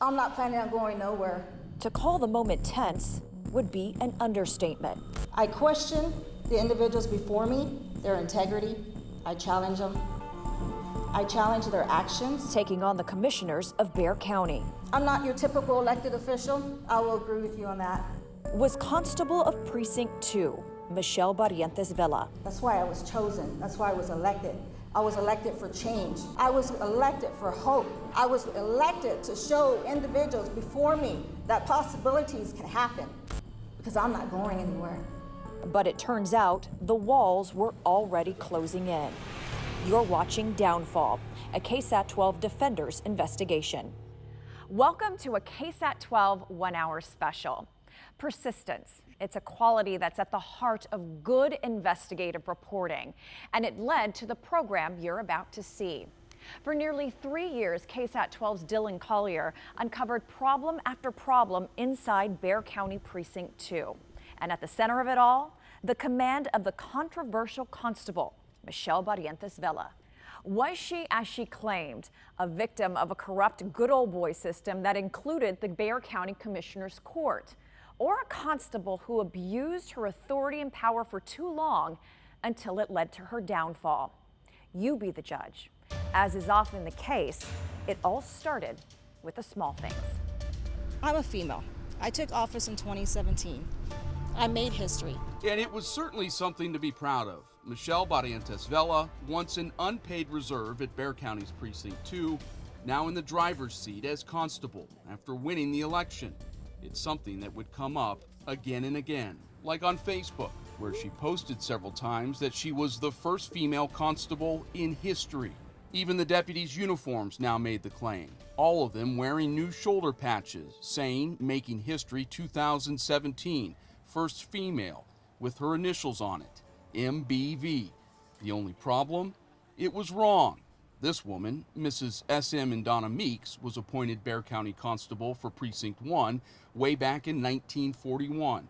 I'm not planning on going nowhere. To call the moment tense would be an understatement. I question the individuals before me, their integrity. I challenge them. I challenge their actions. Taking on the commissioners of Bexar County. I'm not your typical elected official. I will agree with you on that. Was Constable of Precinct 2, Michelle Barrientos Vela. That's why I was chosen. That's why I was elected. I was elected for change. I was elected for hope. I was elected to show individuals before me that possibilities can happen, because I'm not going anywhere. But it turns out the walls were already closing in. You're watching Downfall, a KSAT 12 Defenders investigation. Welcome to a KSAT 12 one-hour special. Persistence. It's a quality that's at the heart of good investigative reporting, and it led to the program you're about to see. For nearly 3 years, KSAT 12's Dylan Collier uncovered problem after problem inside Bexar County Precinct 2. And at the center of it all, the command of the controversial constable, Michelle Barrientos Vela. Was she, as she claimed, a victim of a corrupt good old boy system that included the Bexar County Commissioner's Court? Or a constable who abused her authority and power for too long until it led to her downfall? You be the judge. As is often the case, it all started with the small things. I'm a female. I took office in 2017. I made history. And it was certainly something to be proud of. Michelle Barrientos Vela, once an unpaid reserve at Bexar County's Precinct 2, now in the driver's seat as constable after winning the election. It's something that would come up again and again, like on Facebook, where she posted several times that she was the first female constable in history. Even the deputies' uniforms now made the claim, all of them wearing new shoulder patches, saying Making History 2017, first female, with her initials on it, MBV. The only problem? It was wrong. This woman, Mrs. S.M. and Donna Meeks, was appointed Bexar County Constable for Precinct 1 way back in 1941.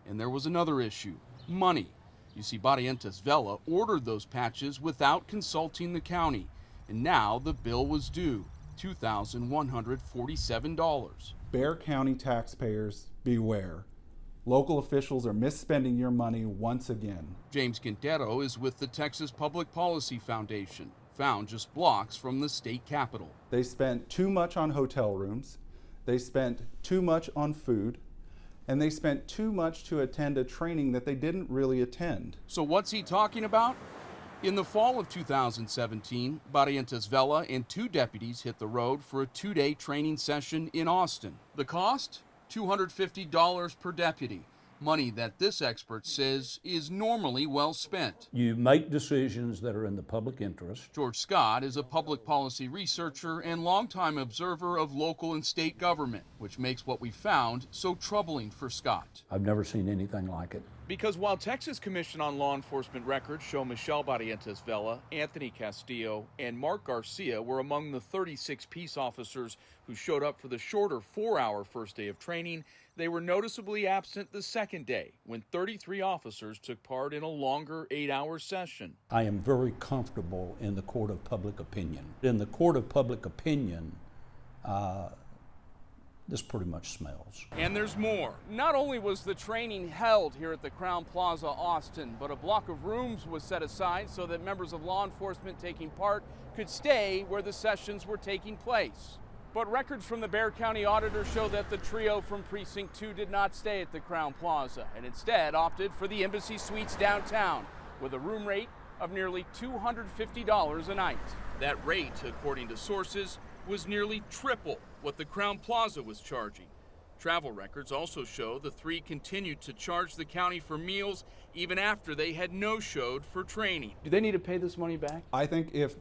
And there was another issue, money. You see, Barrientos Vela ordered those patches without consulting the county, and now the bill was due, $2,147. Bexar County taxpayers, beware. Local officials are misspending your money once again. James Quintero is with the Texas Public Policy Foundation, found just blocks from the state capitol. They spent too much on hotel rooms, they spent too much on food, and they spent too much to attend a training that they didn't really attend. So what's he talking about? In the fall of 2017, Barrientos Vela and 2 deputies hit the road for a 2-day training session in Austin. The cost? $250 per deputy. Money that this expert says is normally well spent. You make decisions that are in the public interest. George Scott is a public policy researcher and longtime observer of local and state government, which makes what we found so troubling for Scott. I've never seen anything like it. Because while Texas Commission on Law Enforcement records show Michelle Barrientos Vela, Anthony Castillo, and Mark Garcia were among the 36 peace officers who showed up for the shorter 4-hour first day of training, they were noticeably absent the second day, when 33 officers took part in a longer 8-hour session. I am very comfortable in the court of public opinion. In the court of public opinion, this pretty much smells. And there's more. Not only was the training held here at the Crown Plaza, Austin, but a block of rooms was set aside so that members of law enforcement taking part could stay where the sessions were taking place. But records from the Bexar County Auditor show that the trio from Precinct 2 did not stay at the Crown Plaza and instead opted for the Embassy Suites downtown with a room rate of nearly $250 a night. That rate, according to sources, was nearly triple what the Crown Plaza was charging. Travel records also show the 3 continued to charge the county for meals even after they had no-showed for training. Do they need to pay this money back? I think if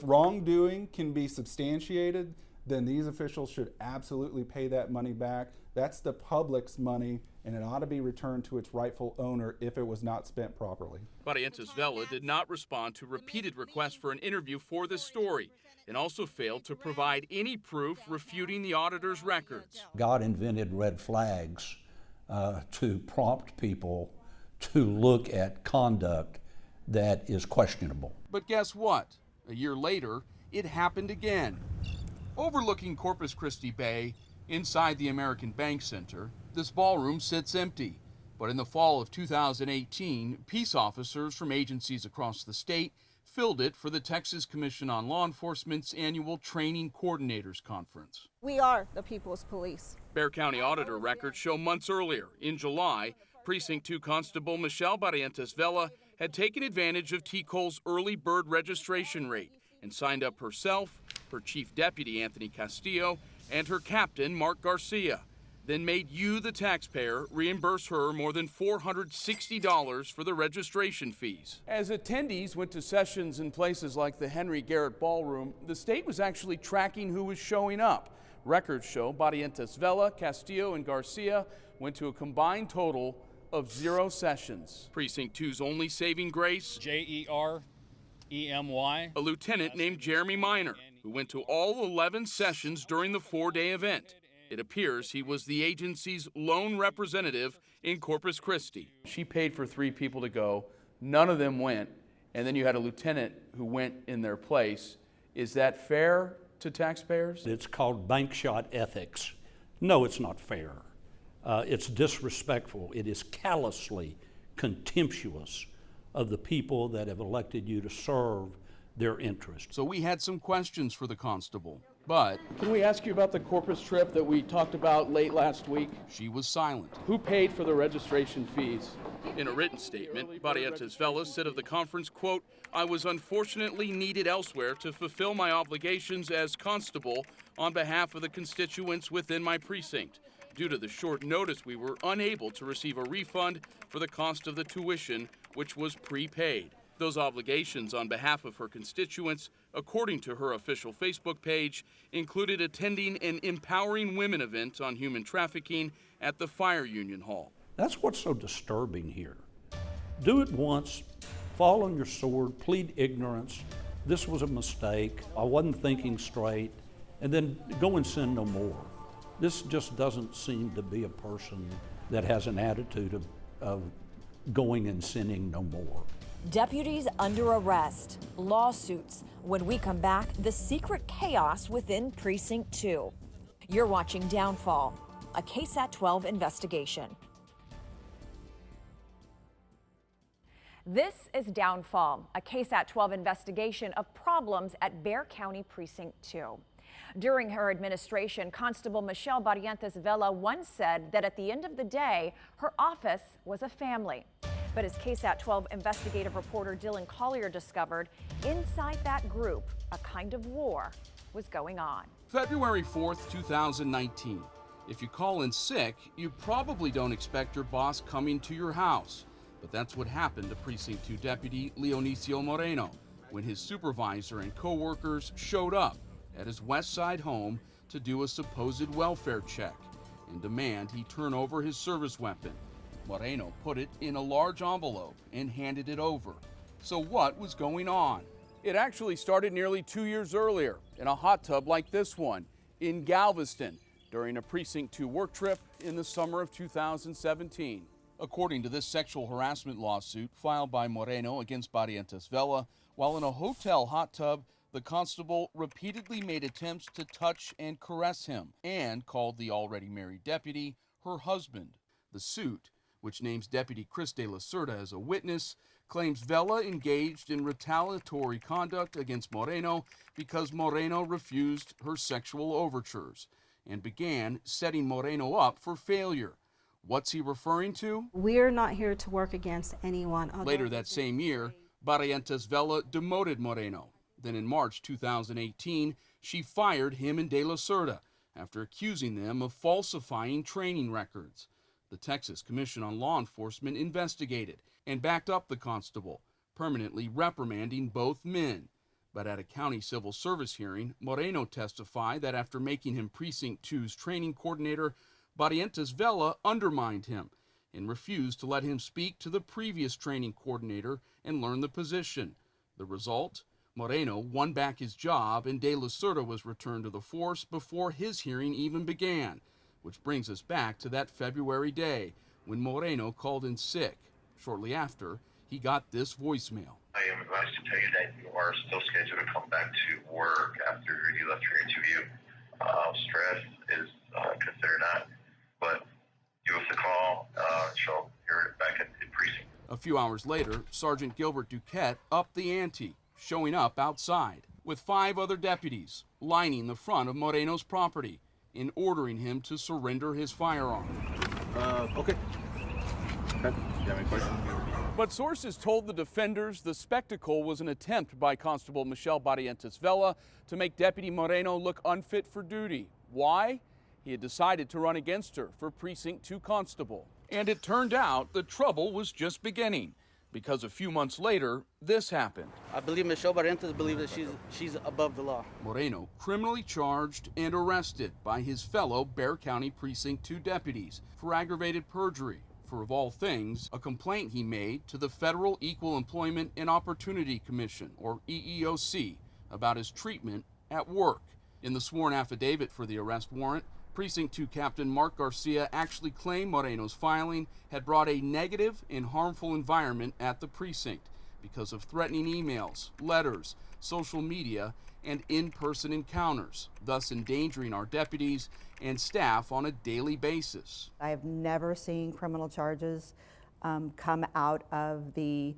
wrongdoing can be substantiated, then these officials should absolutely pay that money back. That's the public's money, and it ought to be returned to its rightful owner if it was not spent properly. Barrientos Vela did not respond to repeated requests for an interview for this story, and also failed to provide any proof refuting the auditor's records. God invented red flags to prompt people to look at conduct that is questionable. But guess what? A year later, it happened again. Overlooking Corpus Christi Bay, Inside the American Bank Center, this ballroom sits empty. But in the fall of 2018, peace officers from agencies across the state filled it for the Texas Commission on Law Enforcement's annual Training Coordinators Conference. We are the people's police. Bexar County auditor records show months earlier, in July, Precinct 2 Constable Michelle Barrientos Vela had taken advantage of T-Cole's early bird registration rate and signed up herself, her chief deputy Anthony Castillo, and her captain Mark Garcia, then made you, the taxpayer, reimburse her more than $460 for the registration fees. As attendees went to sessions in places like the Henry Garrett Ballroom, the state was actually tracking who was showing up. Records show Barrientos Vela, Castillo, and Garcia went to a combined total of 0 sessions. Precinct 2's only saving grace? Jeremy. A lieutenant named Jeremy Minor, who went to all 11 sessions during the 4-day event. It appears he was the agency's lone representative in Corpus Christi. She paid for 3 people to go. None of them went. And then you had a lieutenant who went in their place. Is that fair to taxpayers? It's called bank shot ethics. No, it's not fair. It's disrespectful. It is callously contemptuous of the people that have elected you to serve their interests. So we had some questions for the constable, but Can we ask you about the Corpus trip that we talked about late last week? she was silent. Who paid for the registration fees? In a written statement, Barrientos Vela said of the conference, quote, "I was unfortunately needed elsewhere to fulfill my obligations as constable on behalf of the constituents within my precinct. Due to the short notice, we were unable to receive a refund for the cost of the tuition, which was prepaid. Those obligations on behalf of her constituents, according to her official Facebook page, included attending an Empowering Women event on human trafficking at the Fire Union Hall." That's what's so disturbing here. Do it once, fall on your sword, plead ignorance. This was a mistake. I wasn't thinking straight, and then go and sin no more. This just doesn't seem to be a person that has an attitude of going and sinning no more. Deputies under arrest, lawsuits. When we come back, the secret chaos within Precinct 2. You're watching Downfall, a KSAT 12 investigation. This is Downfall, a KSAT 12 investigation of problems at Bexar County Precinct 2. During her administration, Constable Michelle Barrientos Vela once said that at the end of the day, her office was a family. But as KSAT 12 investigative reporter Dylan Collier discovered, inside that group, a kind of war was going on. February 4th, 2019. If you call in sick, you probably don't expect your boss coming to your house. But that's what happened to Precinct 2 Deputy Leonicio Moreno when his supervisor and co-workers showed up at his West Side home to do a supposed welfare check and demand he turn over his service weapon. Moreno put it in a large envelope and handed it over. So what was going on? It actually started nearly 2 years earlier in a hot tub like this one in Galveston during a Precinct 2 work trip in the summer of 2017. According to this sexual harassment lawsuit filed by Moreno against Barrientos Vela, while in a hotel hot tub, the constable repeatedly made attempts to touch and caress him and called the already married deputy her husband. The suit, which names Deputy Chris de la Cerda as a witness, claims Vela engaged in retaliatory conduct against Moreno because Moreno refused her sexual overtures and began setting Moreno up for failure. What's he referring to? We're not here to work against anyone. Later that same year, Barrientos Vela demoted Moreno. Then in March 2018, she fired him and de la Cerda after accusing them of falsifying training records. The Texas Commission on Law Enforcement investigated and backed up the constable, permanently reprimanding both men. But at a county civil service hearing, Moreno testified that after making him Precinct 2's training coordinator, Barrientos Vela undermined him and refused to let him speak to the previous training coordinator and learn the position. The result? Moreno won back his job and de la Cerda was returned to the force before his hearing even began, which brings us back to that February day when Moreno called in sick. Shortly after, he got this voicemail. I am advised to tell you that you are still scheduled to come back to work after you left your interview. Stress is few hours later, Sergeant Gilbert Duquette upped the ante, showing up outside with 5 other deputies lining the front of Moreno's property and ordering him to surrender his firearm. Okay. Do you have any questions? But sources told the defenders the spectacle was an attempt by Constable Michelle Barrientos Vela to make Deputy Moreno look unfit for duty. Why? He had decided to run against her for Precinct 2 Constable. And it turned out the trouble was just beginning, because a few months later, this happened. I believe Michelle Barrientos believes that she's above the law. Moreno criminally charged and arrested by his fellow Bexar County Precinct 2 deputies for aggravated perjury for, of all things, a complaint he made to the Federal Equal Employment and Opportunity Commission, or EEOC, about his treatment at work. In the sworn affidavit for the arrest warrant, Precinct 2 Captain Mark Garcia actually claimed Moreno's filing had brought a negative and harmful environment at the precinct because of threatening emails, letters, social media, and in-person encounters, thus endangering our deputies and staff on a daily basis. I have never seen criminal charges come out of the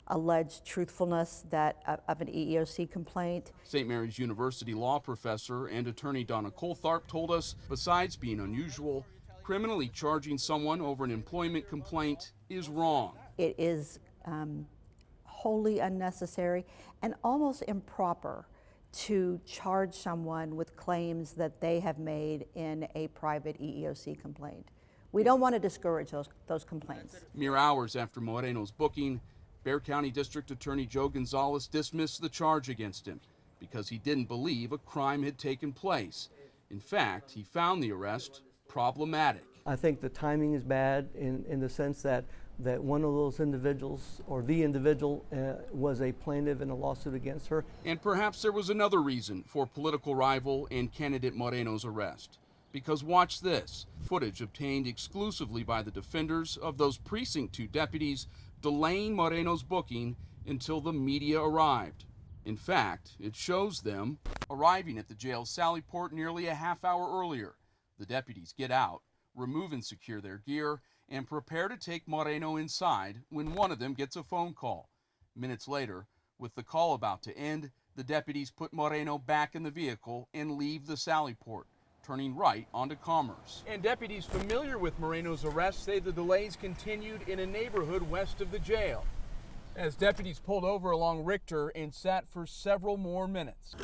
alleged truthfulness of an EEOC complaint. St. Mary's University law professor and attorney Donna Coltharp told us, besides being unusual, criminally charging someone over an employment complaint is wrong. It is wholly unnecessary and almost improper to charge someone with claims that they have made in a private EEOC complaint. We don't want to discourage those complaints. Mere hours after Moreno's booking, Bexar County District Attorney Joe Gonzalez dismissed the charge against him because he didn't believe a crime had taken place. In fact, he found the arrest problematic. I think the timing is bad in the sense that one of those individuals, or the individual, was a plaintiff in a lawsuit against her. And perhaps there was another reason for political rival and candidate Moreno's arrest. Because watch this, footage obtained exclusively by the defenders of those Precinct 2 deputies delaying Moreno's booking until the media arrived. In fact, it shows them arriving at the jail's Sally Port nearly a half hour earlier. The deputies get out, remove and secure their gear, and prepare to take Moreno inside when one of them gets a phone call. Minutes later, with the call about to end, the deputies put Moreno back in the vehicle and leave the Sally Port, turning right onto Commerce. And deputies familiar with Moreno's arrest say the delays continued in a neighborhood west of the jail, as deputies pulled over along Richter and sat for several more minutes.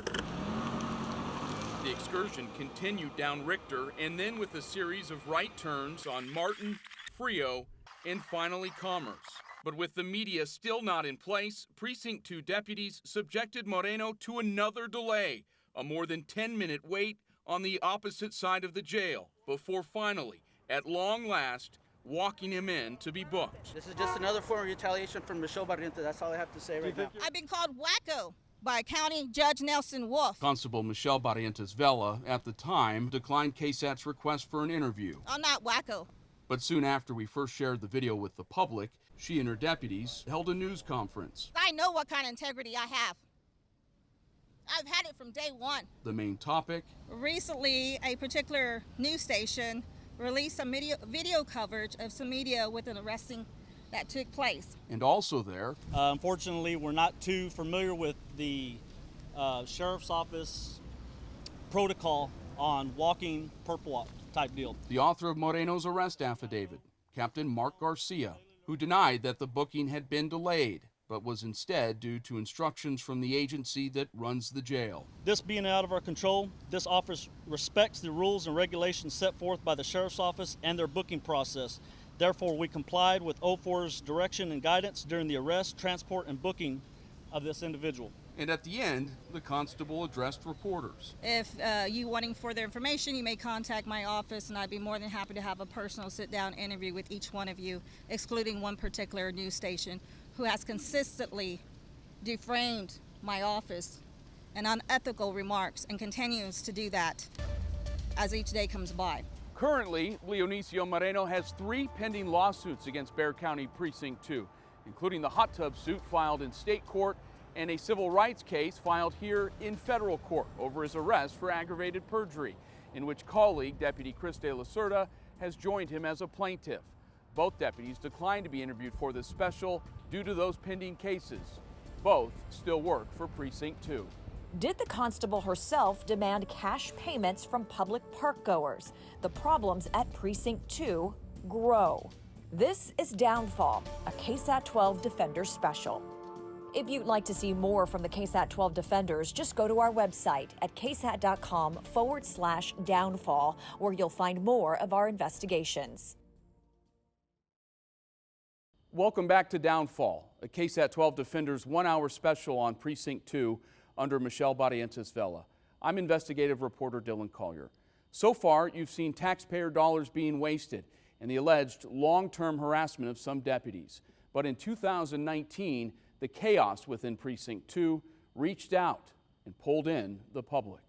The excursion continued down Richter and then with a series of right turns on Martin, Frio, and finally Commerce. But with the media still not in place, Precinct 2 deputies subjected Moreno to another delay, a more than 10-minute wait on the opposite side of the jail, before finally, at long last, walking him in to be booked. This is just another form of retaliation from Michelle Barrientos. That's all I have to say right now. I've been called wacko by County Judge Nelson Wolf. Constable Michelle Barrientos Vela, at the time, declined KSAT's request for an interview. I'm not wacko. But soon after we first shared the video with the public, she and her deputies held a news conference. I know what kind of integrity I have. I've had it from day one. The main topic? Recently, a particular news station released some video coverage of some media with an arresting that took place. And also there, unfortunately, we're not too familiar with the sheriff's office protocol on walking purple type deal. The author of Moreno's arrest affidavit, Captain Mark Garcia, who denied that the booking had been delayed, but was instead due to instructions from the agency that runs the jail. This being out of our control, this office respects the rules and regulations set forth by the sheriff's office and their booking process. Therefore, we complied with O4's direction and guidance during the arrest, transport, and booking of this individual. And at the end, the constable addressed reporters. If you wanting further information, you may contact my office, and I'd be more than happy to have a personal sit-down interview with each one of you, excluding one particular news station who has consistently defamed my office and unethical remarks and continues to do that as each day comes by. Currently, Leonicio Moreno has 3 pending lawsuits against Bexar County Precinct 2, including the hot tub suit filed in state court and a civil rights case filed here in federal court over his arrest for aggravated perjury, in which colleague Deputy Chris De La Cerda has joined him as a plaintiff. Both deputies declined to be interviewed for this special due to those pending cases. Both still work for Precinct 2. Did the constable herself demand cash payments from public park goers? The problems at Precinct 2 grow. This is Downfall, a KSAT 12 Defender special. If you'd like to see more from the KSAT 12 Defenders, just go to our website at ksat.com/downfall, where you'll find more of our investigations. Welcome back to Downfall, a KSAT 12 Defenders 1-hour special on Precinct 2 under Michelle Barrientos Vela. I'm investigative reporter Dylan Collier. So far, you've seen taxpayer dollars being wasted and the alleged long-term harassment of some deputies. But in 2019, the chaos within Precinct 2 reached out and pulled in the public.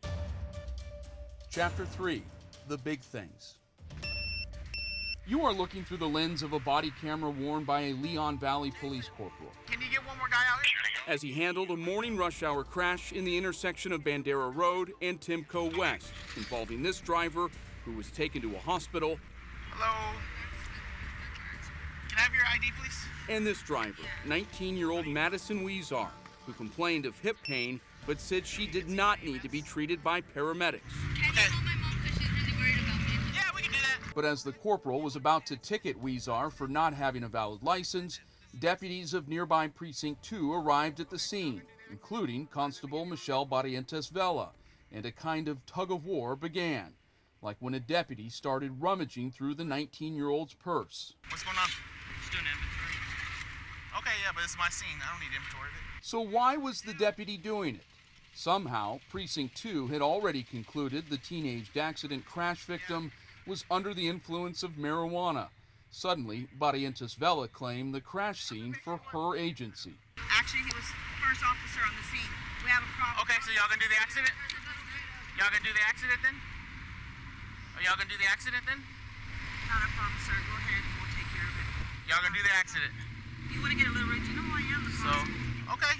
Chapter 3, The Big Things. You are looking through the lens of a body camera worn by a Leon Valley police corporal. Can you get one more guy out here? As he handled a morning rush hour crash in the intersection of Bandera Road and Timco West, involving this driver who was taken to a hospital. Hello? Can I have your ID, please? And this driver, 19-year-old Madison Weezar, who complained of hip pain but said she did not need to be treated by paramedics. Okay. Yeah, we can do that. But as the corporal was about to ticket Weezar for not having a valid license, deputies of nearby Precinct 2 arrived at the scene, including Constable Michelle Barrientos Vela, and a kind of tug-of-war began, like when a deputy started rummaging through the 19-year-old's purse. What's going on? Just doing inventory. Okay, yeah, but this is my scene. I don't need inventory of it. So why was the deputy doing it? Somehow, Precinct 2 had already concluded the teenaged accident crash victim was under the influence of marijuana. Suddenly, Barrientos Vela claimed the crash scene for her agency. Actually, he was first officer on the scene. We have a problem. Okay, so y'all gonna do the accident? Y'all gonna do the accident then? Are y'all gonna do the accident then? Not a problem, sir. Go ahead and we'll take care of it. Y'all gonna do the accident? You want to get a little rich? You know who I am, the Okay.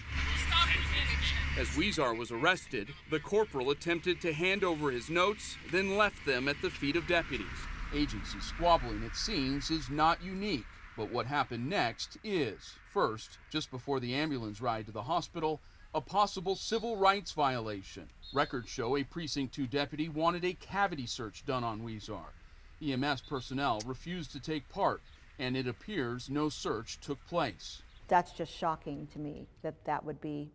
As Weezar was arrested, the corporal attempted to hand over his notes, then left them at the feet of deputies. Agency squabbling, it seems, is not unique, but what happened next is. First, just before the ambulance ride to the hospital, a possible civil rights violation. Records show a Precinct 2 deputy wanted a cavity search done on Weezar. EMS personnel refused to take part, and it appears no search took place. That's just shocking to me that would be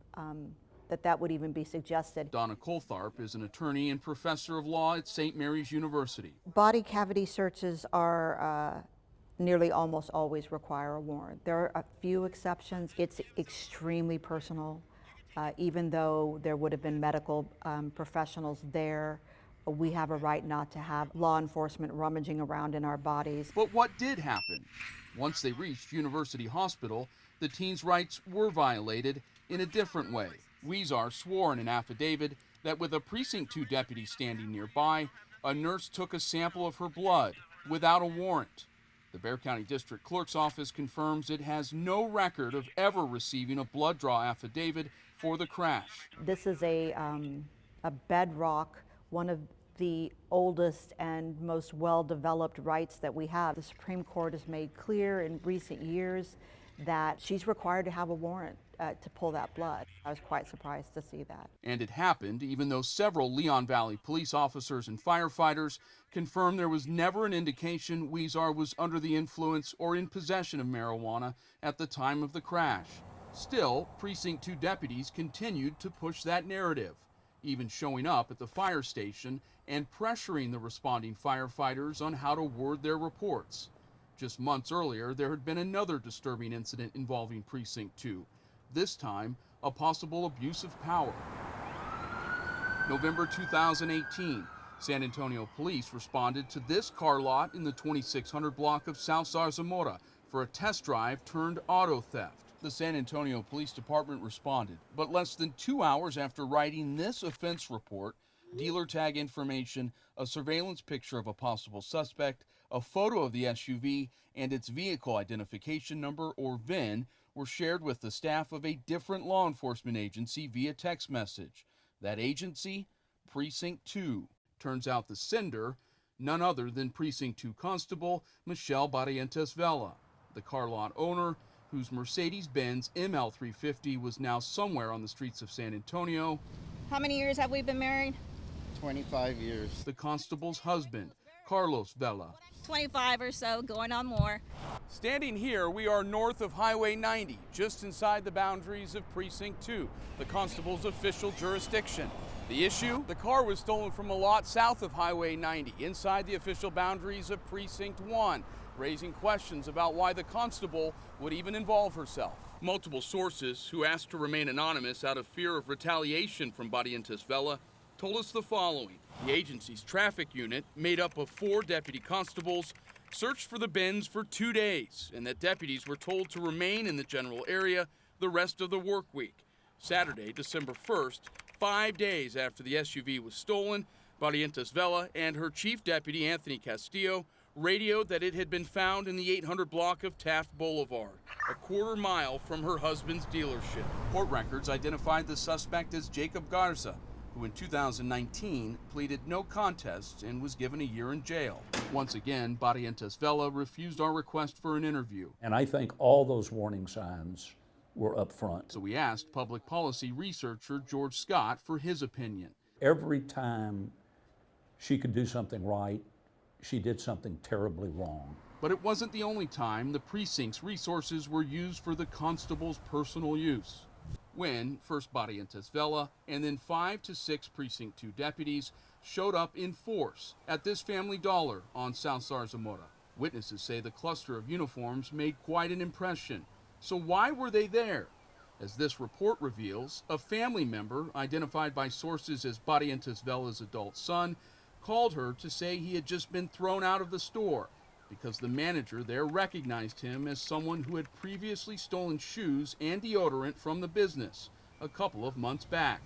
that would even be suggested. Donna Coltharp is an attorney and professor of law at St. Mary's University. Body cavity searches are nearly almost always require a warrant. There are a few exceptions. It's extremely personal. Even though there would have been medical professionals there, we have a right not to have law enforcement rummaging around in our bodies. But what did happen? Once they reached University Hospital, the teen's rights were violated in a different way. Weezar swore in an affidavit that with a Precinct 2 deputy standing nearby, a nurse took a sample of her blood without a warrant. The Bexar County District Clerk's Office confirms it has no record of ever receiving a blood draw affidavit for the crash. This is a bedrock, one of the oldest and most well-developed rights that we have. The Supreme Court has made clear in recent years that she's required to have a warrant to pull that blood. I was quite surprised to see that. And it happened even though several Leon Valley police officers and firefighters confirmed there was never an indication Weezar was under the influence or in possession of marijuana at the time of the crash. Still, Precinct 2 deputies continued to push that narrative, even showing up at the fire station and pressuring the responding firefighters on how to word their reports. Just months earlier, there had been another disturbing incident involving Precinct 2, this time a possible abuse of power. November 2018, San Antonio police responded to this car lot in the 2600 block of South Zarzamora for a test drive turned auto theft. The San Antonio Police Department responded, but less than 2 hours after writing this offense report, dealer tag information, a surveillance picture of a possible suspect, a photo of the SUV, and its vehicle identification number, or VIN, were shared with the staff of a different law enforcement agency via text message. That agency? Precinct 2. Turns out the sender none other than Precinct 2 Constable Michelle Barrientos Vela, the car lot owner whose Mercedes-Benz ML350 was now somewhere on the streets of San Antonio. How many years have we been married? 25 years. The constable's husband, Carlos Vela. 25 or so, going on more. Standing here, we are north of Highway 90, just inside the boundaries of Precinct 2, the constable's official jurisdiction. The issue? The car was stolen from a lot south of Highway 90, inside the official boundaries of Precinct 1, raising questions about why the constable would even involve herself. Multiple sources, who asked to remain anonymous out of fear of retaliation from Barrientos Vela, told us the following. The agency's traffic unit, made up of 4 deputy constables, searched for the Benz for 2 days, and that deputies were told to remain in the general area the rest of the work week. Saturday, December 1st, 5 days after the SUV was stolen, Barrientos Vela and her chief deputy, Anthony Castillo, radioed that it had been found in the 800 block of Taft Boulevard, a quarter mile from her husband's dealership. Court records identified the suspect as Jacob Garza, who in 2019 pleaded no contest and was given a year in jail. Once again, Barrientos Vela refused our request for an interview. And I think all those warning signs were up front. So we asked public policy researcher George Scott for his opinion. Every time she could do something right, she did something terribly wrong. But it wasn't the only time the precinct's resources were used for the constable's personal use. When first Barrientos Vela and then 5 to 6 Precinct 2 deputies showed up in force at this Family Dollar on South Zarzamora. Witnesses say the cluster of uniforms made quite an impression. So why were they there? As this report reveals, a family member, identified by sources as Barrientos Vela's adult son, called her to say he had just been thrown out of the store because the manager there recognized him as someone who had previously stolen shoes and deodorant from the business a couple of months back.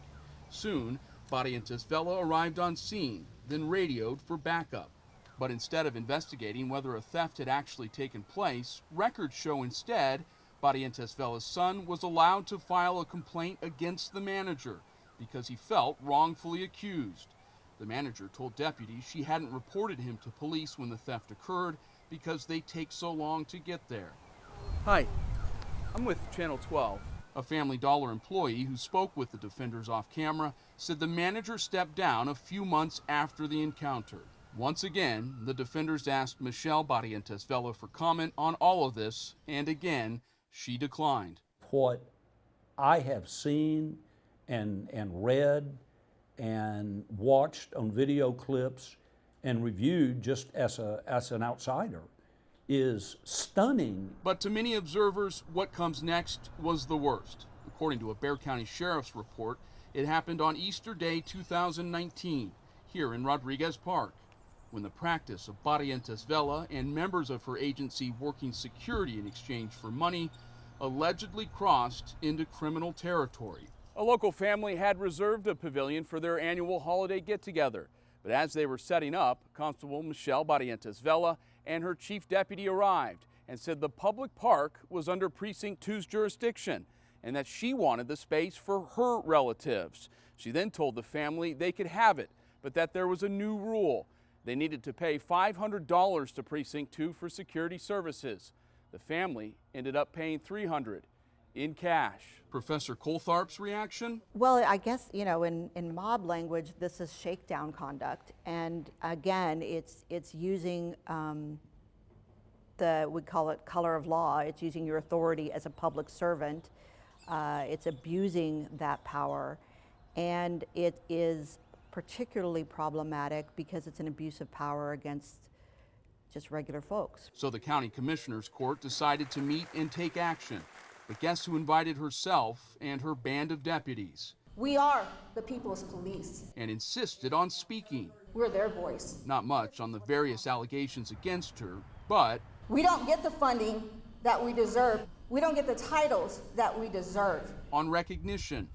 Soon, Barrientos Vela arrived on scene, then radioed for backup. But instead of investigating whether a theft had actually taken place, records show instead Barrientos Vela's son was allowed to file a complaint against the manager because he felt wrongfully accused. The manager told deputies she hadn't reported him to police when the theft occurred because they take so long to get there. Hi, I'm with Channel 12. A Family Dollar employee who spoke with the defenders off camera said the manager stepped down a few months after the encounter. Once again, the defenders asked Michelle Barrientos Vela for comment on all of this, and again, she declined. What I have seen and read and watched on video clips and reviewed just as an outsider is stunning. But to many observers, what comes next was the worst. According to a Bexar County Sheriff's report, it happened on Easter Day 2019, here in Rodriguez Park, when the practice of Barrientos Vela and members of her agency working security in exchange for money allegedly crossed into criminal territory. A local family had reserved a pavilion for their annual holiday get-together. But as they were setting up, Constable Michelle Barrientos Vela and her chief deputy arrived and said the public park was under Precinct 2's jurisdiction and that she wanted the space for her relatives. She then told the family they could have it, but that there was a new rule. They needed to pay $500 to Precinct 2 for security services. The family ended up paying $300 in cash. Professor Coltharp's reaction? Well, I guess, in mob language, this is shakedown conduct. And again, it's using we call it color of law. It's using your authority as a public servant. It's abusing that power. And it is particularly problematic because it's an abuse of power against just regular folks. So the county commissioner's court decided to meet and take action. But guess who invited herself and her band of deputies? We are the people's police. And insisted on speaking. We're their voice. Not much on the various allegations against her, but we don't get the funding that we deserve. We don't get the titles that we deserve. On recognition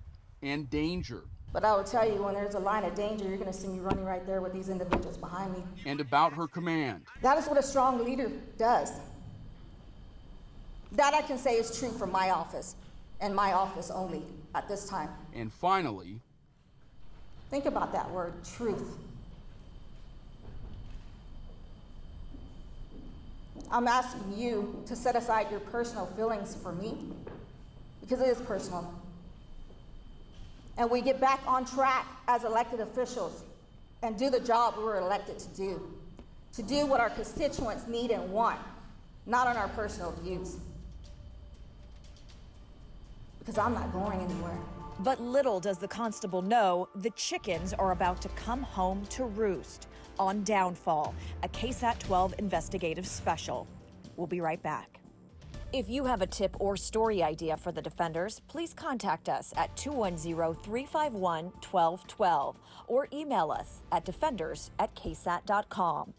and danger. But I will tell you, when there's a line of danger, you're going to see me running right there with these individuals behind me. And about her command. That is what a strong leader does. That I can say is true for my office, and my office only at this time. And finally, think about that word, truth. I'm asking you to set aside your personal feelings for me, because it is personal. And we get back on track as elected officials and do the job we were elected to do what our constituents need and want, not on our personal views. Because I'm not going anywhere. But little does the constable know the chickens are about to come home to roost on Downfall, a KSAT 12 investigative special. We'll be right back. If you have a tip or story idea for the defenders, please contact us at 210-351-1212 or email us at defenders@ksat.com.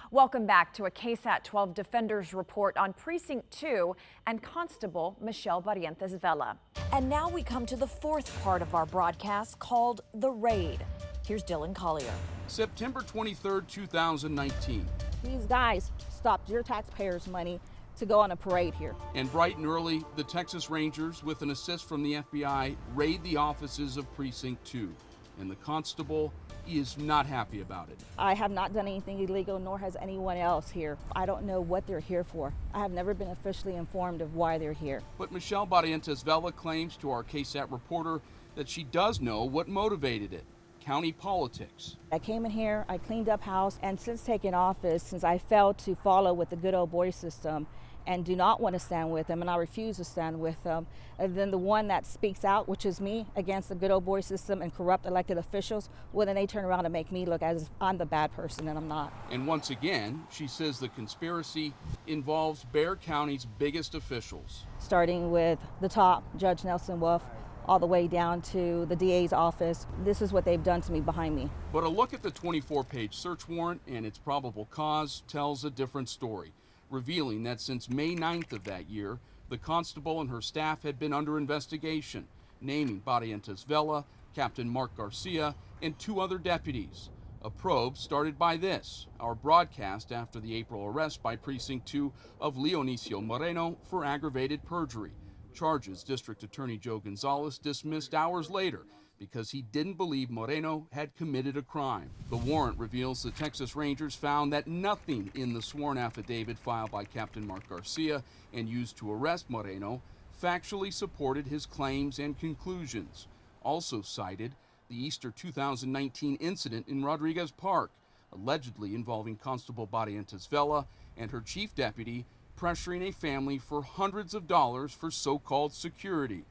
Welcome back to a KSAT 12 Defenders Report on Precinct 2 and Constable Michelle Barrientos Vela. And now we come to the fourth part of our broadcast called The Raid. Here's Dylan Collier. September 23rd, 2019. These guys stopped your taxpayers' money to go on a parade here. And bright and early, the Texas Rangers, with an assist from the FBI, raid the offices of Precinct 2. And the constable is not happy about it. I have not done anything illegal, nor has anyone else here. I don't know what they're here for. I have never been officially informed of why they're here. But Michelle Barrientos Vela claims to our KSAT reporter that she does know what motivated it: county politics. I came in here, I cleaned up house, and since taking office, since I failed to follow with the good old boy system and do not want to stand with them, and I refuse to stand with them, and then the one that speaks out, which is me, against the good old boy system and corrupt elected officials, well, then they turn around and make me look as if I'm the bad person, and I'm not. And once again, she says the conspiracy involves Bexar County's biggest officials. Starting with the top, Judge Nelson Wolf, all the way down to the DA's office. This is what they've done to me behind me. But a look at the 24-page search warrant and its probable cause tells a different story, revealing that since May 9th of that year, the constable and her staff had been under investigation, naming Barrientos Vela, Captain Mark Garcia, and 2 other deputies. A probe started by this, our broadcast after the April arrest by Precinct 2 of Leonicio Moreno for aggravated perjury, charges District Attorney Joe Gonzalez dismissed hours later because he didn't believe Moreno had committed a crime. The warrant reveals the Texas Rangers found that nothing in the sworn affidavit filed by Captain Mark Garcia and used to arrest Moreno factually supported his claims and conclusions. Also cited the Easter 2019 incident in Rodriguez Park, allegedly involving Constable Barrientos Vela and her chief deputy pressuring a family for hundreds of dollars for so-called security.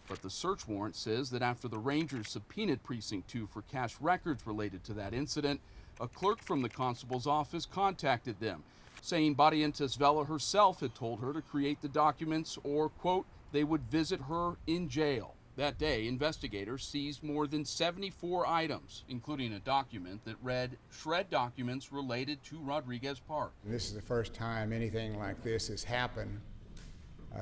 But the search warrant says that after the Rangers subpoenaed Precinct 2 for cash records related to that incident, a clerk from the constable's office contacted them, saying Barrientos Vela herself had told her to create the documents or, quote, they would visit her in jail. That day, investigators seized more than 74 items, including a document that read, shred documents related to Rodriguez Park. This is the first time anything like this has happened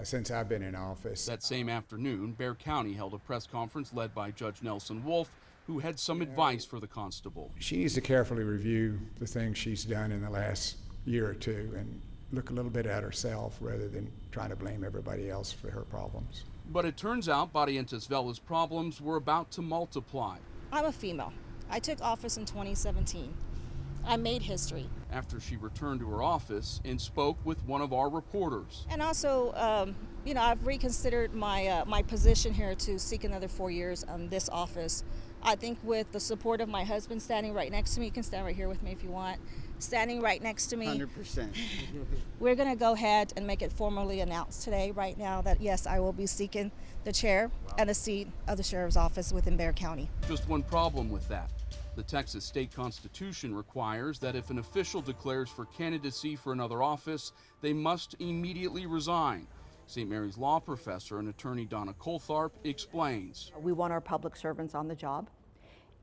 since I've been in office. That same afternoon, Bexar County held a press conference led by Judge Nelson Wolf, who had some advice for the constable. She needs to carefully review the things she's done in the last year or two and look a little bit at herself rather than trying to blame everybody else for her problems. But it turns out Barrientos Vela's problems were about to multiply. I'm a female. I took office in 2017. I made history. After she returned to her office and spoke with one of our reporters. And also, I've reconsidered my position here to seek another 4 years on this office. I think with the support of my husband standing right next to me, you can stand right here with me if you want, standing right next to me. 100%. We're going to go ahead and make it formally announced today, right now, that yes, I will be seeking the chair and a seat of the sheriff's office within Bexar County. Just one problem with that. The Texas state constitution requires that if an official declares for candidacy for another office, they must immediately resign. St. Mary's law professor and attorney Donna Coltharp explains. We want our public servants on the job.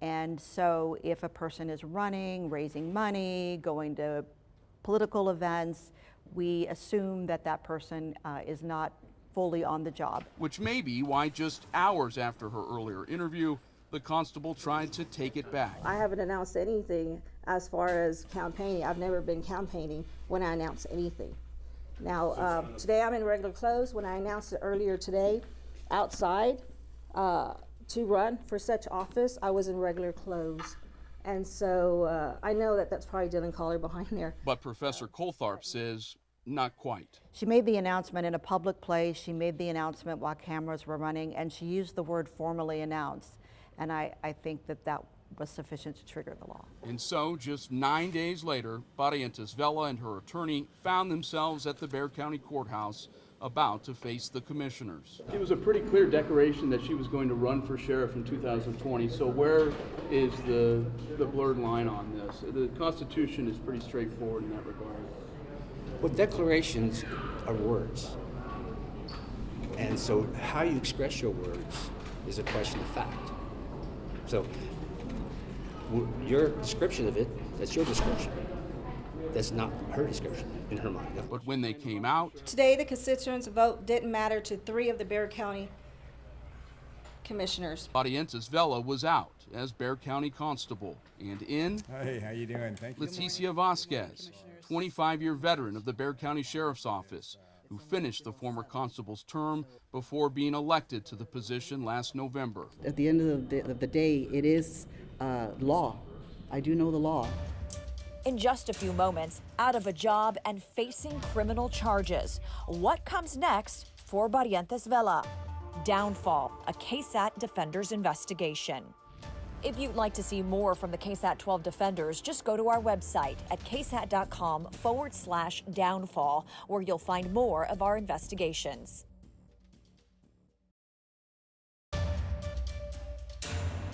And so if a person is running, raising money, going to political events, we assume that that person is not fully on the job. Which may be why just hours after her earlier interview, the constable tried to take it back. I haven't announced anything as far as campaigning. I've never been campaigning when I announce anything. Now, today I'm in regular clothes. When I announced it earlier today outside to run for such office, I was in regular clothes. And so I know that that's probably Dylan Collar behind there. But Professor Coltharp says not quite. She made the announcement in a public place. She made the announcement while cameras were running, and she used the word formally announced. And I think that was sufficient to trigger the law. And so, just 9 days later, Barrientos Vela and her attorney found themselves at the Bexar County Courthouse about to face the commissioners. It was a pretty clear declaration that she was going to run for sheriff in 2020, so where is the blurred line on this? The Constitution is pretty straightforward in that regard. Well, declarations are words. And so how you express your words is a question of fact. So your description of it, that's your description. That's not her description in her mind. But when they came out, Today, the constituents' vote didn't matter to 3 of the Bexar County commissioners. Barrientos Vela was out as Bexar County Constable, and in Hey, how you doing? Thank you. Leticia Vasquez, 25-year veteran of the Bexar County Sheriff's Office, who finished the former constable's term before being elected to the position last November. At the end of the day, it is law. I do know the law. In just a few moments, out of a job and facing criminal charges. What comes next for Barrientos Vela? Downfall, a KSAT defenders investigation. If you'd like to see more from the KSAT 12 defenders, just go to our website at ksat.com/downfall, where you'll find more of our investigations.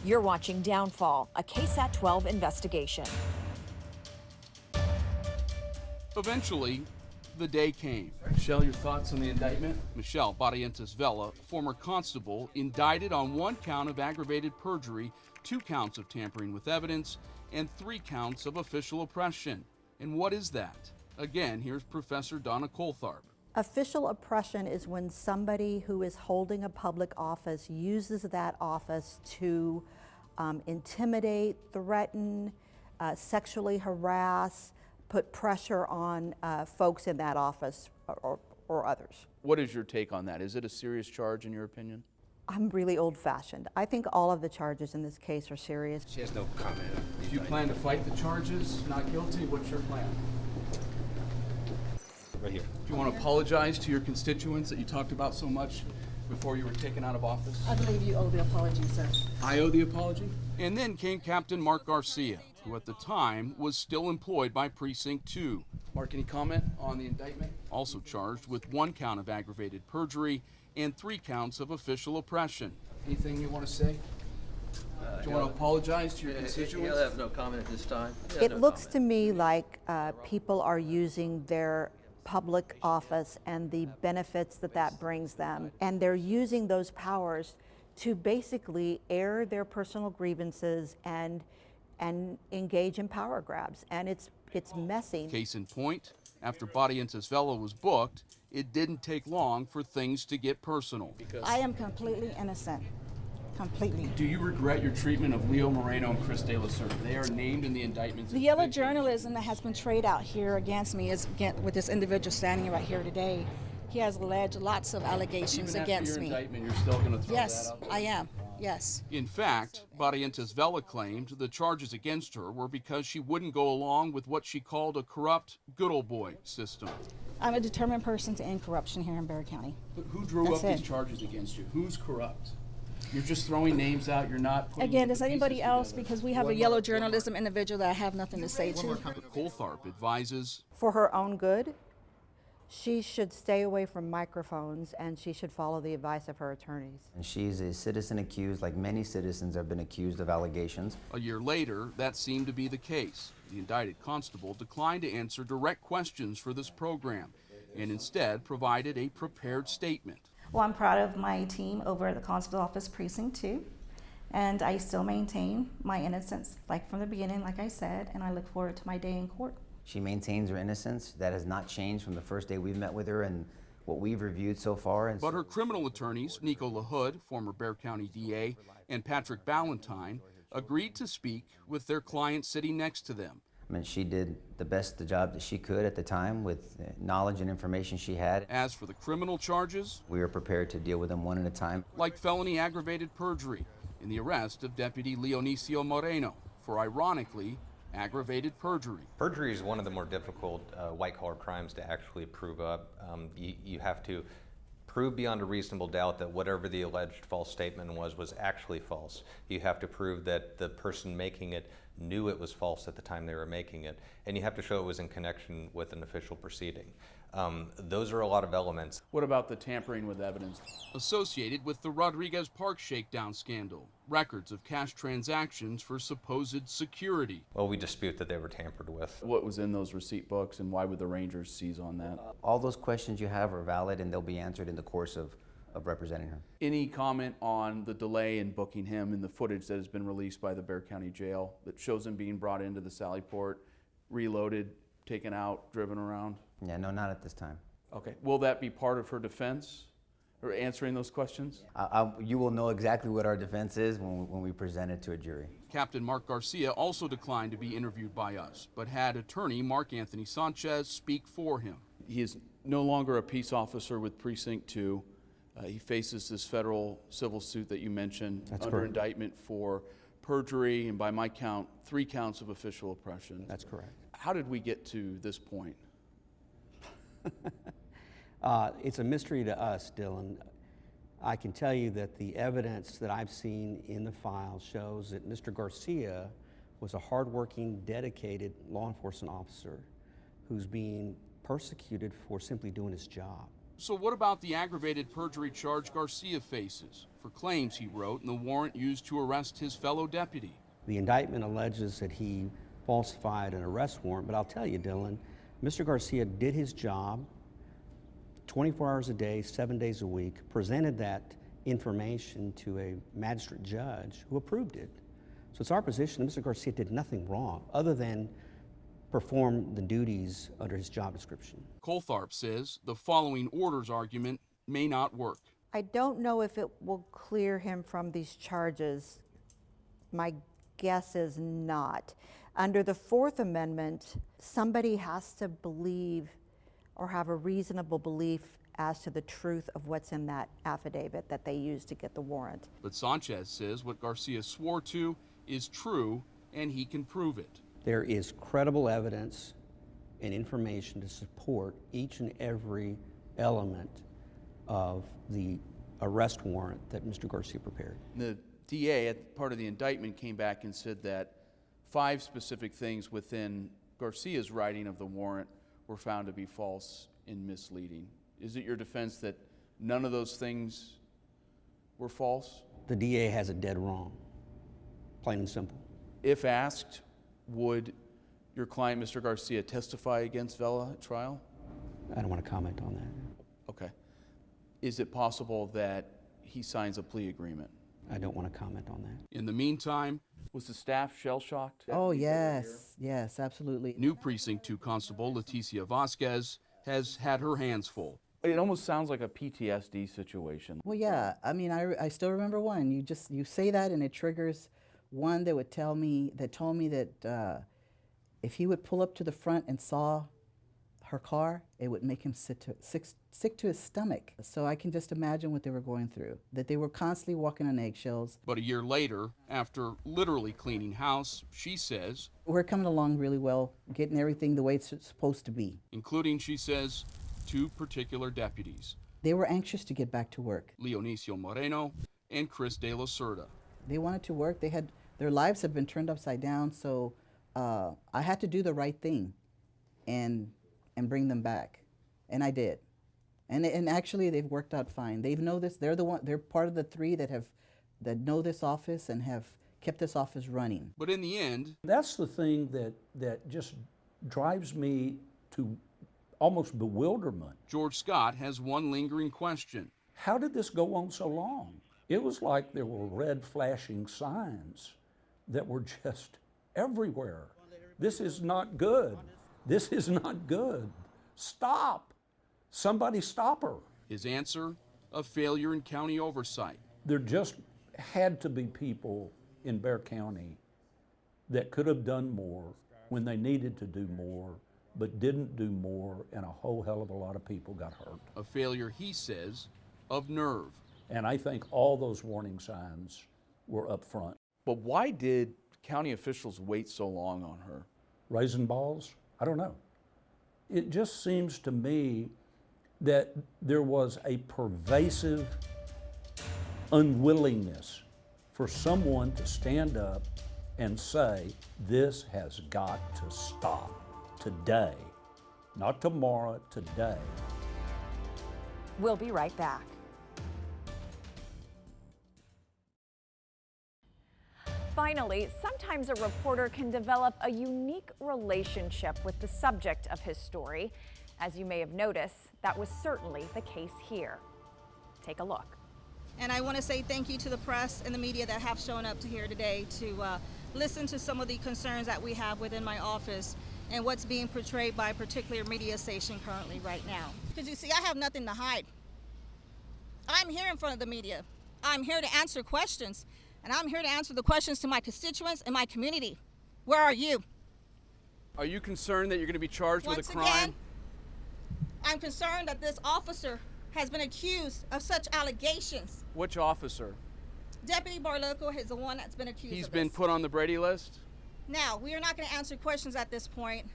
You're watching Downfall, a KSAT 12 investigation. Eventually, the day came. Michelle, your thoughts on the indictment? Michelle Barrientos Vela, former constable, indicted on 1 count of aggravated perjury, 2 counts of tampering with evidence, and 3 counts of official oppression. And what is that? Again, here's Professor Donna Coltharp. Official oppression is when somebody who is holding a public office uses that office to intimidate, threaten, sexually harass, put pressure on folks in that office or others. What is your take on that? Is it a serious charge in your opinion? I'm really old-fashioned. I think all of the charges in this case are serious. She has no comment. Do you plan to fight the charges? Not guilty? What's your plan? Right here. Do you want to apologize to your constituents that you talked about so much before you were taken out of office? I believe you owe the apology, sir. I owe the apology? And then came Captain Mark Garcia, who at the time was still employed by Precinct 2. Mark, any comment on the indictment? Also charged with 1 count of aggravated perjury and 3 counts of official oppression. Anything you want to say? Do you want to apologize to your constituents? He'll have no comment at this time. It looks to me like people are using their public office and the benefits that brings them, and they're using those powers to basically air their personal grievances and engage in power grabs, and it's messy. Case in point, after Barrientos Vela was booked, it didn't take long for things to get personal. I am completely innocent. Completely. Do you regret your treatment of Leo Moreno and Chris De La Serna? They are named in the indictments. The yellow journalism that has been trayed out here against me is with this individual standing right here today. He has alleged lots of allegations against me. Even after your indictment, you're still going to throw Yes, that out? I am. Yes. In fact, Barrientos Vela claimed the charges against her were because she wouldn't go along with what she called a corrupt good old boy system. I'm a determined person to end corruption here in Bexar County. But who drew That's up these it. charges against you? Who's corrupt? You're just throwing names out. You're not putting Again, the does anybody pieces else? together. Because we have a yellow journalism individual that I have nothing to say to. Coltharp advises For her own good, she should stay away from microphones and she should follow the advice of her attorneys. And she's a citizen accused, like many citizens have been accused of allegations. a year later, that seemed to be the case. The indicted constable declined to answer direct questions for this program and instead provided a prepared statement. Well, I'm proud of my team over at the Constable Office Precinct 2, and I still maintain my innocence, like from the beginning, like I said, and I look forward to my day in court. She maintains her innocence. That has not changed from the first day we've met with her and what we've reviewed so far. And But her criminal attorneys, Nico LaHood, former Bexar County DA, and Patrick Ballantyne, agreed to speak with their client sitting next to them. I mean, she did the job that she could at the time with knowledge and information she had. As for the criminal charges, we were prepared to deal with them one at a time. like felony aggravated perjury and the arrest of Deputy Leonicio Moreno, for, ironically, aggravated perjury. Perjury is one of the more difficult white-collar crimes to actually prove up. You have to prove beyond a reasonable doubt that whatever the alleged false statement was actually false. You have to prove that the person making it knew it was false at the time they were making it, and you have to show it was in connection with an official proceeding. Those are a lot of elements. What about the tampering with evidence? Associated with the Rodriguez Park shakedown scandal, records of cash transactions for supposed security. Well, we dispute that they were tampered with. What was in those receipt books, and why would the Rangers seize on that? All those questions you have are valid, and they'll be answered in the course of representing her. Any comment on the delay in booking him and the footage that has been released by the Bexar County Jail that shows him being brought into the Sallyport, reloaded, taken out, driven around? Yeah, no, not at this time. Okay. Will that be part of her defense, or answering those questions? You will know exactly what our defense is when we present it to a jury. Captain Mark Garcia also declined to be interviewed by us, but had attorney Mark Anthony Sanchez speak for him. He is no longer a peace officer with Precinct 2. He faces this federal civil suit that you mentioned. That's under correct. indictment for perjury and, by my count, 3 counts of official oppression. That's correct. How did we get to this point? It's a mystery to us, Dylan. I can tell you that the evidence that I've seen in the file shows that Mr. Garcia was a hardworking, dedicated law enforcement officer who's being persecuted for simply doing his job. So what about the aggravated perjury charge Garcia faces for claims he wrote in the warrant used to arrest his fellow deputy? The indictment alleges that he falsified an arrest warrant, but I'll tell you, Dylan, Mr. Garcia did his job 24 hours a day, 7 days a week, presented that information to a magistrate judge who approved it. So it's our position that Mr. Garcia did nothing wrong other than perform the duties under his job description. Coltharp says the following orders argument may not work. I don't know if it will clear him from these charges. My guess is not. Under the Fourth Amendment, somebody has to believe or have a reasonable belief as to the truth of what's in that affidavit that they used to get the warrant. But Sanchez says what Garcia swore to is true and he can prove it. There is credible evidence and information to support each and every element of the arrest warrant that Mr. Garcia prepared. The DA, at part of the indictment, came back and said that 5 specific things within Garcia's writing of the warrant were found to be false and misleading. Is it your defense that none of those things were false? The DA has it dead wrong, plain and simple. If asked, would your client, Mr. Garcia, testify against Vela at trial? I don't want to comment on that. Okay. Is it possible that he signs a plea agreement? I don't want to comment on that. In the meantime, was the staff shell-shocked? Oh, yes. Yes, absolutely. New Precinct 2 Constable Leticia Vasquez has had her hands full. It almost sounds like a PTSD situation. Well, yeah. I mean, I still remember one. You say that and it triggers one that told me that if he would pull up to the front and saw her car, it would make him sick to his stomach. So I can just imagine what they were going through, that they were constantly walking on eggshells. But a year later, after literally cleaning house, she says, we're coming along really well, getting everything the way it's supposed to be. Including, she says, 2 particular deputies. They were anxious to get back to work. Leonicio Moreno and Chris De La Cerda. They wanted to work. Their lives had been turned upside down, so I had to do the right thing and bring them back. And I did. And actually they've worked out fine. They know this. They're part of the 3 that know this office and have kept this office running. But in the end, that's the thing that just drives me to almost bewilderment. George Scott has one lingering question. How did this go on so long? It was like there were red flashing signs that were just everywhere. This is not good. This is not good. Stop. Somebody stop her. His answer, a failure in county oversight. There just had to be people in Bexar County that could have done more when they needed to do more, but didn't do more, and a whole hell of a lot of people got hurt. A failure, he says, of nerve. And I think all those warning signs were up front. But why did county officials wait so long on her? Raising balls? I don't know. It just seems to me that there was a pervasive unwillingness for someone to stand up and say, this has got to stop today, not tomorrow, today. We'll be right back. Finally, sometimes a reporter can develop a unique relationship with the subject of his story. As you may have noticed, that was certainly the case here. Take a look. And I want to say thank you to the press and the media that have shown up to here today to listen to some of the concerns that we have within my office and what's being portrayed by a particular media station currently right now. Because you see, I have nothing to hide. I'm here in front of the media. I'm here to answer questions, and I'm here to answer the questions to my constituents and my community. Where are you? Are you concerned that you're going to be charged with a crime? Again, I'm concerned that this officer has been accused of such allegations. Which officer? Deputy Barloco is the one that's been accused He's of been this. put on the Brady list? Now, we are not going to answer questions at this point.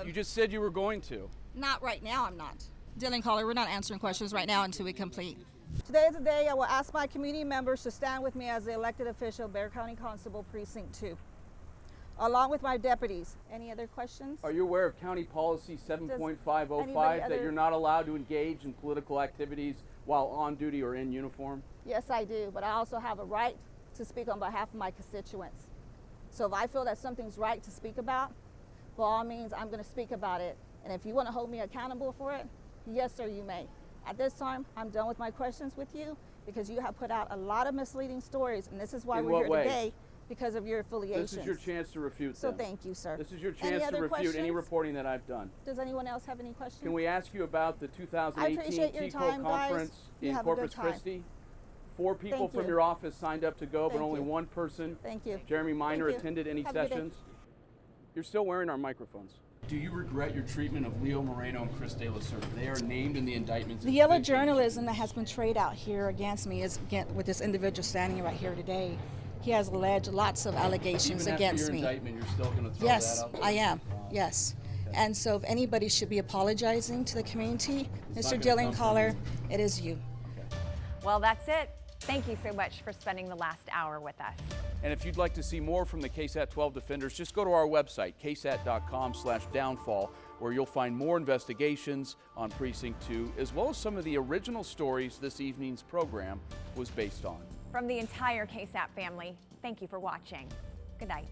You just said you were going to. Not right now, I'm not. Dylan Caller, we're not answering questions right now until we complete. Today is the day I will ask my community members to stand with me as the elected official, Bexar County Constable Precinct 2, along with my deputies. Any other questions? Are you aware of County Policy 7.505 that you're not allowed to engage in political activities while on duty or in uniform? Yes, I do, but I also have a right to speak on behalf of my constituents. So if I feel that something's right to speak about, by all means, I'm going to speak about it. And if you want to hold me accountable for it, yes, sir, you may. At this time, I'm done with my questions with you because you have put out a lot of misleading stories, and this is why we're here today, because of your affiliations. This is your chance to refute So them. thank you, sir. This is your chance to refute any reporting that I've done. Does anyone else have any questions? Can we ask you about the 2018 TCO conference in Corpus Christi? 4 people from your office signed up to go, but only one person, Jeremy Minor, attended any sessions. You're still wearing our microphones. Do you regret your treatment of Leo Moreno and Chris De La Cerda? They are named in the indictments. The yellow journalism that has been trayed out here against me is with this individual standing right here today. He has alleged lots of allegations against me. Even after your indictment, you're still going to throw Yes, that out there? I am. Yes. And so if anybody should be apologizing to the community, Mr. Dylan Caller, it is you. Well, that's it. Thank you so much for spending the last hour with us. And if you'd like to see more from the KSAT 12 defenders, just go to our website, ksat.com/downfall, where you'll find more investigations on Precinct 2, as well as some of the original stories this evening's program was based on. From the entire KSAT family, thank you for watching. Good night.